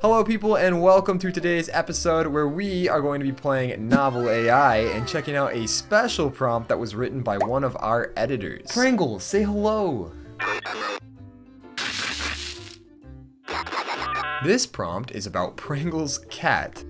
Hello people and welcome to today's episode where we are going to be playing NovelAI and checking out a special prompt that was written by one of our editors. Prangle, say hello! This prompt is about Prangle's cat.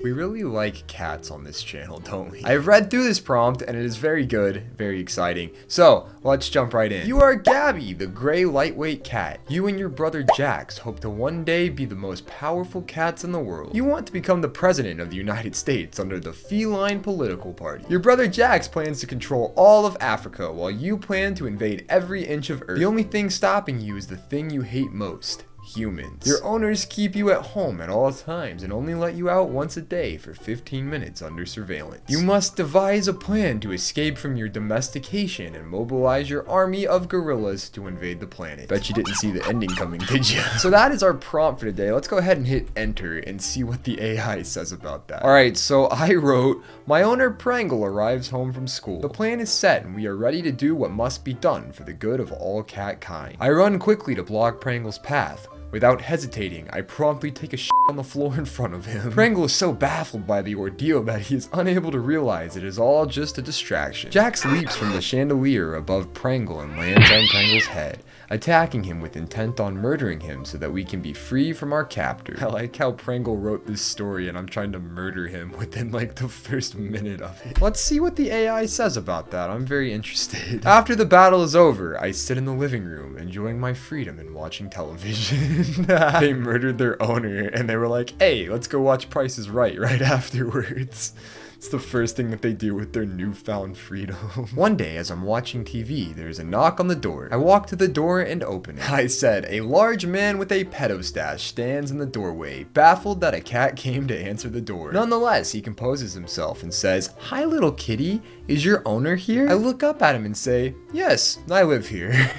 We really like cats on this channel, don't we? I've read through this prompt and it is very good, very exciting. So, let's jump right in. You are Gabby, the gray lightweight cat. You and your brother Jax hope to one day be the most powerful cats in the world. You want to become the president of the United States under the feline political party. Your brother Jax plans to control all of Africa while you plan to invade every inch of Earth. The only thing stopping you is the thing you hate most. Humans. Your owners keep you at home at all times and only let you out once a day for 15 minutes under surveillance. You must devise a plan to escape from your domestication and mobilize your army of gorillas to invade the planet. Bet you didn't see the ending coming, did you? So that is our prompt for today. Let's go ahead and hit enter and see what the AI says about that. Alright, so I wrote, my owner Prangle arrives home from school. The plan is set and we are ready to do what must be done for the good of all cat kind. I run quickly to block Prangle's path. Without hesitating, I promptly take a shit on the floor in front of him. Prangle is so baffled by the ordeal that he is unable to realize it is all just a distraction. Jax leaps from the chandelier above Prangle and lands on Prangle's head, attacking him with intent on murdering him so that we can be free from our captor. I like how Prangle wrote this story and I'm trying to murder him within like the first minute of it. Let's see what the AI says about that. I'm very interested. After the battle is over, I sit in the living room enjoying my freedom and watching television. They murdered their owner and they were like, hey, let's go watch Price is Right afterwards. It's the first thing that they do with their newfound freedom. One day, as I'm watching TV, there's a knock on the door. I walk to the door and open it. I said, a large man with a pedo stash stands in the doorway, baffled that a cat came to answer the door. Nonetheless, he composes himself and says, hi little kitty, is your owner here? I look up at him and say, yes, I live here.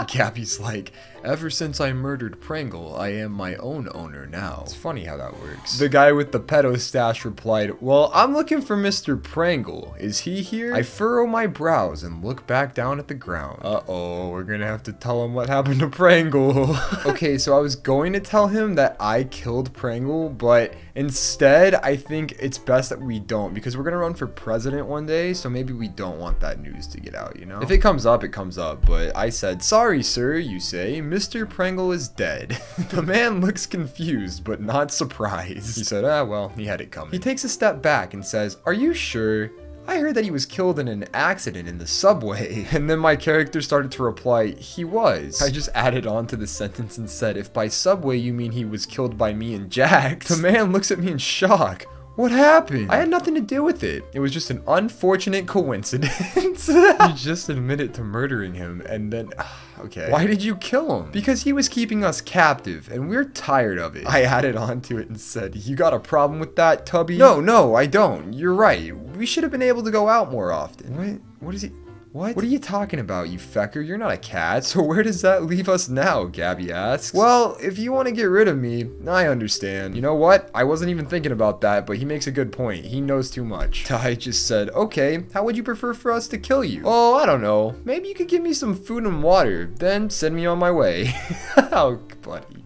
Gabby's like, ever since I murdered Prangle, I am my own owner now. It's funny how that works. The guy with the pedo stash replied, well, I'm looking for Mr. Prangle. Is he here? I furrow my brows and look back down at the ground. Uh-oh, we're gonna have to tell him what happened to Prangle. Okay, so I was going to tell him that I killed Prangle, but instead, I think it's best that we don't because we're gonna run for president one day, so maybe we don't want that news to get out, you know? If it comes up, it comes up, but I said, sorry, sir, you say, Mr. Prangle is dead. The man looks confused, but not surprised. He said, well, he had it coming. He takes a step back and says, are you sure? I heard that he was killed in an accident in the subway. And then my character started to reply, he was. I just added on to the sentence and said, if by subway you mean he was killed by me and Jax. The man looks at me in shock. What happened? I had nothing to do with it. It was just an unfortunate coincidence. You just admitted to murdering him and then... Okay. Why did you kill him? Because he was keeping us captive and we're tired of it. I added on to it and said, you got a problem with that, Tubby? No, I don't. You're right. We should have been able to go out more often. What is he... What are you talking about, you fecker? You're not a cat. So where does that leave us now? Gabby asks. Well, if you want to get rid of me, I understand. You know what? I wasn't even thinking about that, but he makes a good point. He knows too much. I just said, okay, how would you prefer for us to kill you? Oh, I don't know. Maybe you could give me some food and water, then send me on my way. Oh, buddy.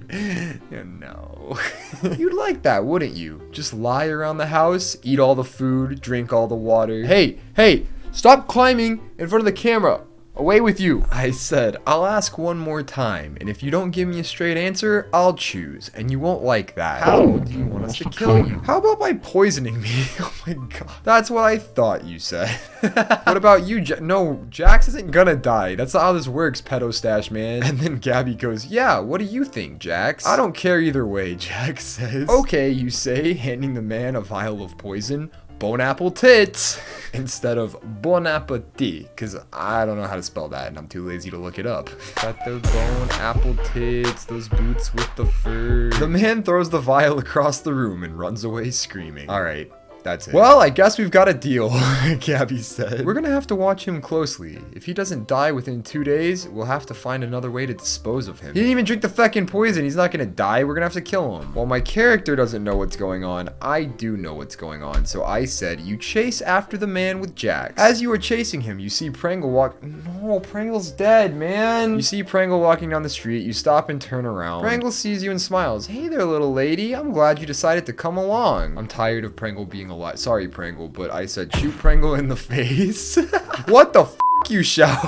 No. You'd like that, wouldn't you? Just lie around the house, eat all the food, drink all the water. Hey! Stop climbing in front of the camera. Away with you. I said, I'll ask one more time, and if you don't give me a straight answer, I'll choose, and you won't like that. How do you want us to kill you? How about by poisoning me? Oh my god. That's what I thought you said. What about you, No, Jax isn't gonna die. That's not how this works, pedo stash man. And then Gabby goes, yeah, what do you think, Jax? I don't care either way, Jax says. Okay, you say, handing the man a vial of poison. Bon apple tits instead of bon appetit, because I don't know how to spell that and I'm too lazy to look it up. Got those bon apple tits, those boots with the fur. The man throws the vial across the room and runs away screaming. All right. That's it. Well, I guess we've got a deal, Gabby said. We're gonna have to watch him closely. If he doesn't die within 2 days, we'll have to find another way to dispose of him. He didn't even drink the feckin' poison. He's not gonna die. We're gonna have to kill him. While my character doesn't know what's going on, I do know what's going on. So I said, you chase after the man with Jax. As you are chasing him, you see Prangle walk. No, Prangle's dead, man. You see Prangle walking down the street. You stop and turn around. Prangle sees you and smiles. Hey there, little lady. I'm glad you decided to come along. I'm tired of Prangle being alive. Sorry, Prangle, but I said shoot Prangle in the face. What the f? You shout.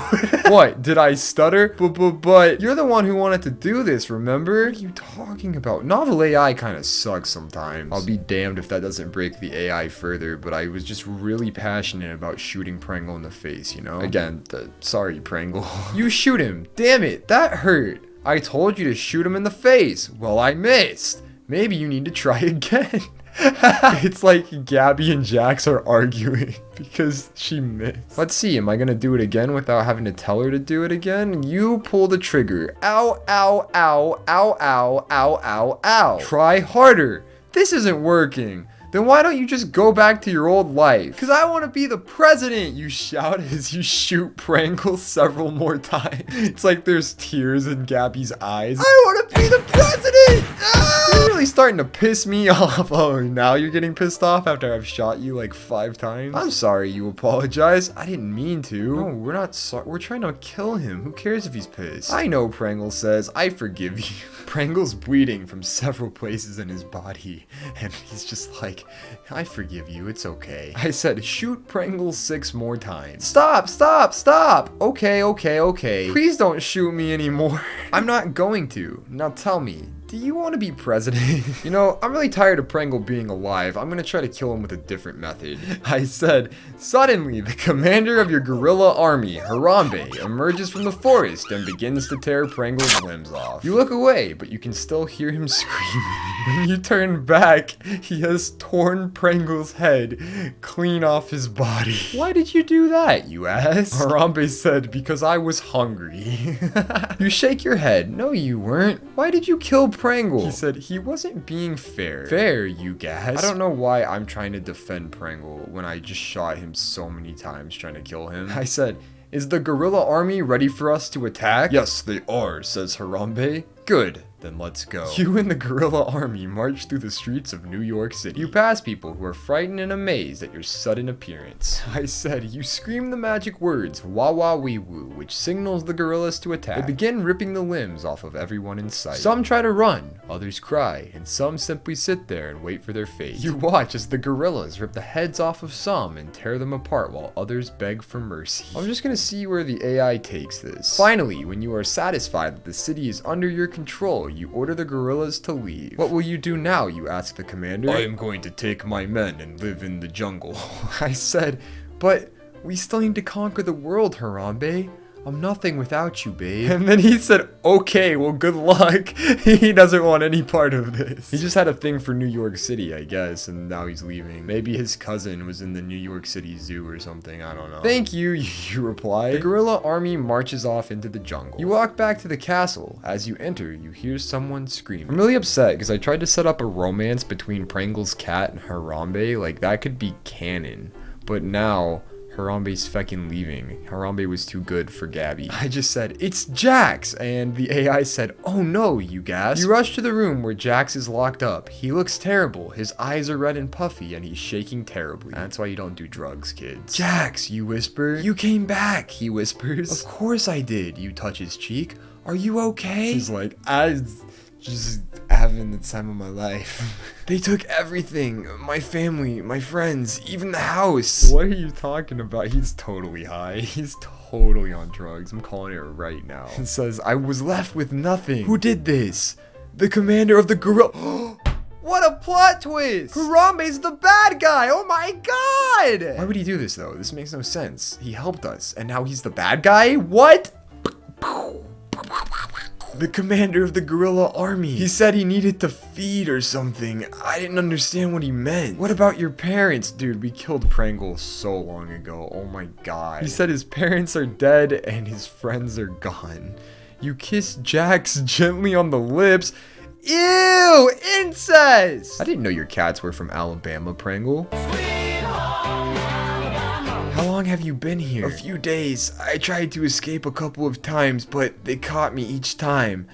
What? Did I stutter? But you're the one who wanted to do this, remember? What are you talking about? NovelAI kind of sucks sometimes. I'll be damned if that doesn't break the AI further, but I was just really passionate about shooting Prangle in the face, you know? Again, sorry, Prangle. You shoot him. Damn it, that hurt. I told you to shoot him in the face. Well, I missed. Maybe you need to try again. It's like Gabby and Jax are arguing because she missed. Let's see, am I gonna do it again without having to tell her to do it again? You pull the trigger. Ow, ow, ow, ow, ow, ow, ow, ow. Try harder. This isn't working. Then why don't you just go back to your old life? Because I want to be the president, you shout as you shoot Prangle several more times. It's like there's tears in Gabby's eyes. I want to be the president! Ah! You're really starting to piss me off. Oh, now you're getting pissed off after I've shot you like 5 times? I'm sorry, you apologize. I didn't mean to. No, we're not sorry. We're trying to kill him. Who cares if he's pissed? I know, Prangle says. I forgive you. Prangle's bleeding from several places in his body, and he's just like, I forgive you, it's okay. I said, shoot Prangle 6 more times. Stop, stop, stop! Okay, okay, okay. Please don't shoot me anymore. I'm not going to. Now tell me, do you want to be president? You know, I'm really tired of Prangle being alive. I'm gonna try to kill him with a different method. I said, suddenly, the commander of your guerrilla army, Harambe, emerges from the forest and begins to tear Prangle's limbs off. You look away, but you can still hear him screaming. When you turn back, he has torn Prangle's head clean off his body. Why did you do that, you ask? Harambe said, because I was hungry. You shake your head. No, you weren't. Why did you kill Prangle? He said he wasn't being fair. Fair, you gasp. I don't know why I'm trying to defend Prangle when I just shot him so many times trying to kill him. I said, is the guerrilla army ready for us to attack? Yes, they are, says Harambe. Good. Then let's go. You and the guerrilla army march through the streets of New York City. You pass people who are frightened and amazed at your sudden appearance. I said, you scream the magic words, wah wah wee woo, which signals the gorillas to attack. They begin ripping the limbs off of everyone in sight. Some try to run, others cry, and some simply sit there and wait for their fate. You watch as the gorillas rip the heads off of some and tear them apart while others beg for mercy. I'm just gonna see where the AI takes this. Finally, when you are satisfied that the city is under your control, you order the gorillas to leave. What will you do now, you ask the commander? I am going to take my men and live in the jungle. I said, but we still need to conquer the world, Harambe. I'm nothing without you, babe. And then he said, okay, well, good luck. He doesn't want any part of this. He just had a thing for New York City, I guess, and now he's leaving. Maybe his cousin was in the New York City Zoo or something, I don't know. Thank you, you reply. The guerrilla army marches off into the jungle. You walk back to the castle. As you enter, you hear someone scream. I'm really upset because I tried to set up a romance between Prangle's cat and Harambe. Like, that could be canon. But now Harambe's feckin' leaving. Harambe was too good for Gabby. I just said, it's Jax! And the AI said, oh no, you gasp. You rush to the room where Jax is locked up. He looks terrible. His eyes are red and puffy and he's shaking terribly. That's why you don't do drugs, kids. Jax, you whisper. You came back, he whispers. Of course I did. You touch his cheek. Are you okay? He's like, I just having the time of my life. They took everything. My family, my friends, even the house. What are you talking about? He's totally high. He's totally on drugs. I'm calling it right now. It says, I was left with nothing. Who did this? The commander of the gorilla. What a plot twist! Harambe's the bad guy! Oh my god! Why would he do this though? This makes no sense. He helped us, and now he's the bad guy? What? The commander of the guerrilla army. He said he needed to feed or something. I didn't understand what he meant. What about your parents? Dude, we killed Prangle so long ago. Oh my god. He said his parents are dead and his friends are gone. You kissed Jax gently on the lips. Ew! Incest! I didn't know your cats were from Alabama, Prangle. long have you been here? A few days. I tried to escape a couple of times, but they caught me each time.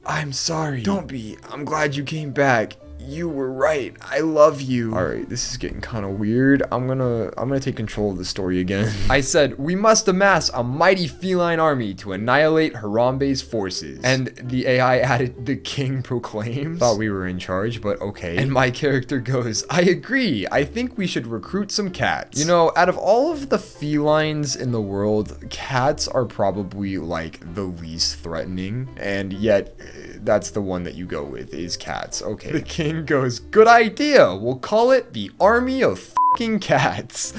I'm sorry. Don't be. I'm glad you came back. You were right. I love you. Alright, this is getting kind of weird. I'm gonna take control of the story again. I said, we must amass a mighty feline army to annihilate Harambe's forces. And the AI added, the king proclaims. Thought we were in charge, but okay. And my character goes, I agree. I think we should recruit some cats. You know, out of all of the felines in the world, cats are probably like the least threatening. And yet, that's the one that you go with, is cats. Okay. The king goes, good idea. We'll call it the Army of Fucking Cats.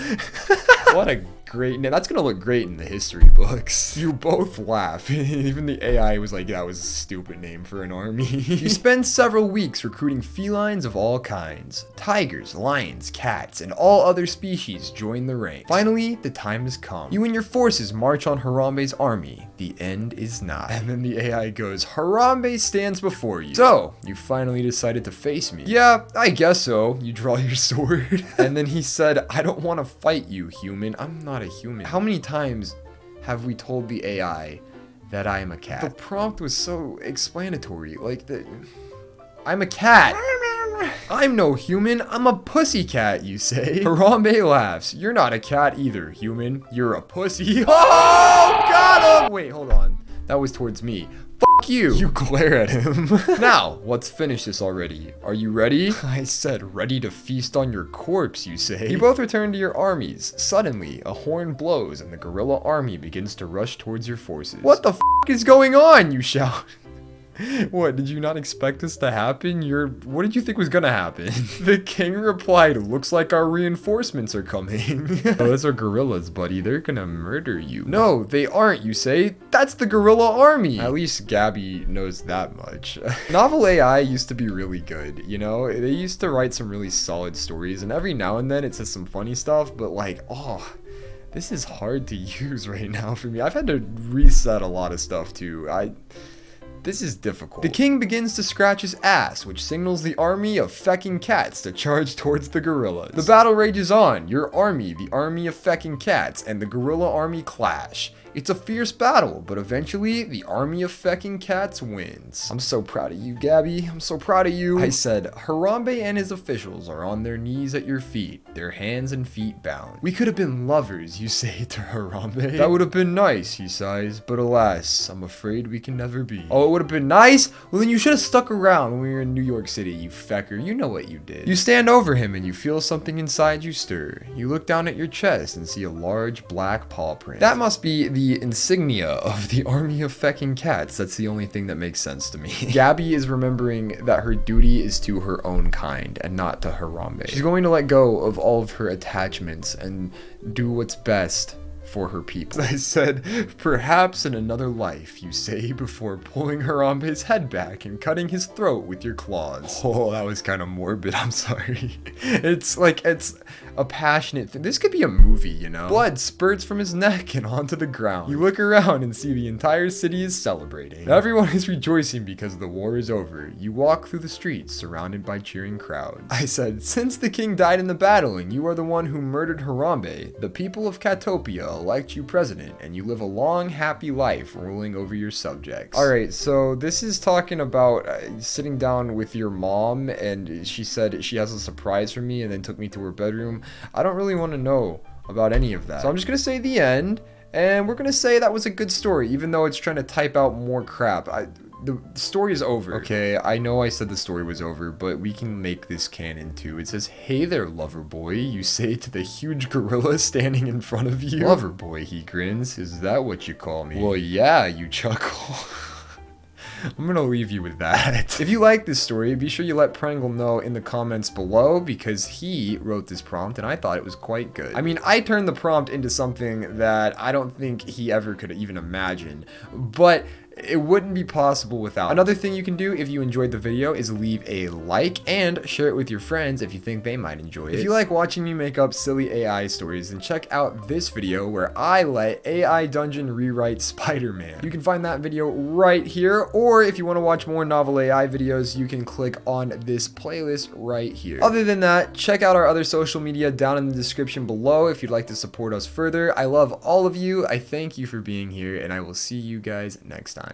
What a great name. That's gonna look great in the history books. You both laugh. Even the AI was like, that was a stupid name for an army. You spend several weeks recruiting felines of all kinds. Tigers, lions, cats, and all other species join the ranks. Finally, the time has come. You and your forces march on Harambe's army. The end is nigh. And then the AI goes, Harambe stands before you. So, you finally decided to face me. Yeah, I guess so. You draw your sword. And then he said, I don't want to fight you, human. I'm not a human. How many times have we told the AI that I am a cat? The prompt was so explanatory. Like, I'm a cat. I'm no human. I'm a pussy cat, you say. Harambe laughs. You're not a cat either, human. You're a pussy. Oh, got him! Wait, hold on. That was towards me. Fuck you! You glare at him. Now, let's finish this already. Are you ready? I said, ready to feast on your corpse, you say. You both return to your armies. Suddenly, a horn blows and the gorilla army begins to rush towards your forces. What the f*** is going on? You shout. What, did you not expect this to happen? What did you think was gonna happen? The king replied, looks like our reinforcements are coming. Oh, those are gorillas, buddy. They're gonna murder you. No, they aren't, you say. That's the gorilla army. At least Gabby knows that much. NovelAI used to be really good, you know? They used to write some really solid stories, and every now and then it says some funny stuff, but like, oh, this is hard to use right now for me. I've had to reset a lot of stuff too. This is difficult. The king begins to scratch his ass, which signals the army of fecking cats to charge towards the gorillas. The battle rages on. Your army, the army of fecking cats, and the gorilla army clash. It's a fierce battle, but eventually, the army of fecking cats wins. I'm so proud of you, Gabby. I'm so proud of you. I said, Harambe and his officials are on their knees at your feet, their hands and feet bound. We could have been lovers, you say to Harambe. That would have been nice, he sighs, but alas, I'm afraid we can never be. Oh, it would have been nice? Well, then you should have stuck around when we were in New York City, you fecker. You know what you did. You stand over him and you feel something inside you stir. You look down at your chest and see a large black paw print. That must be the insignia of the army of fecking cats. That's the only thing that makes sense to me. Gabby is remembering that her duty is to her own kind and not to Harambe. She's going to let go of all of her attachments and do what's best for her people. I said, perhaps in another life, you say, before pulling Harambe's head back and cutting his throat with your claws. Oh, that was kind of morbid. I'm sorry. It's a passionate thing. This could be a movie, you know? Blood spurts from his neck and onto the ground. You look around and see the entire city is celebrating. Everyone is rejoicing because the war is over. You walk through the streets surrounded by cheering crowds. I said, since the king died in the battle and you are the one who murdered Harambe, the people of Catopia elect you president and you live a long, happy life ruling over your subjects. Alright, so this is talking about sitting down with your mom, and she said she has a surprise for me and then took me to her bedroom. I don't really want to know about any of that. So I'm just going to say the end, and we're going to say that was a good story, even though it's trying to type out more crap. The story is over. Okay, I know I said the story was over, but we can make this canon too. It says, hey there, lover boy, you say to the huge gorilla standing in front of you. Lover boy, he grins. Is that what you call me? Well, yeah, you chuckle. I'm gonna leave you with that. If you like this story, be sure you let Prangle know in the comments below, because he wrote this prompt and I thought it was quite good. I mean, I turned the prompt into something that I don't think he ever could even imagine, but it wouldn't be possible without. Another thing you can do if you enjoyed the video is leave a like and share it with your friends if you think they might enjoy it. If you like watching me make up silly AI stories, then check out this video where I let AI Dungeon rewrite Spider-Man. You can find that video right here, or if you want to watch more NovelAI videos, you can click on this playlist right here. Other than that, check out our other social media down in the description below if you'd like to support us further. I love all of you. I thank you for being here, and I will see you guys next time.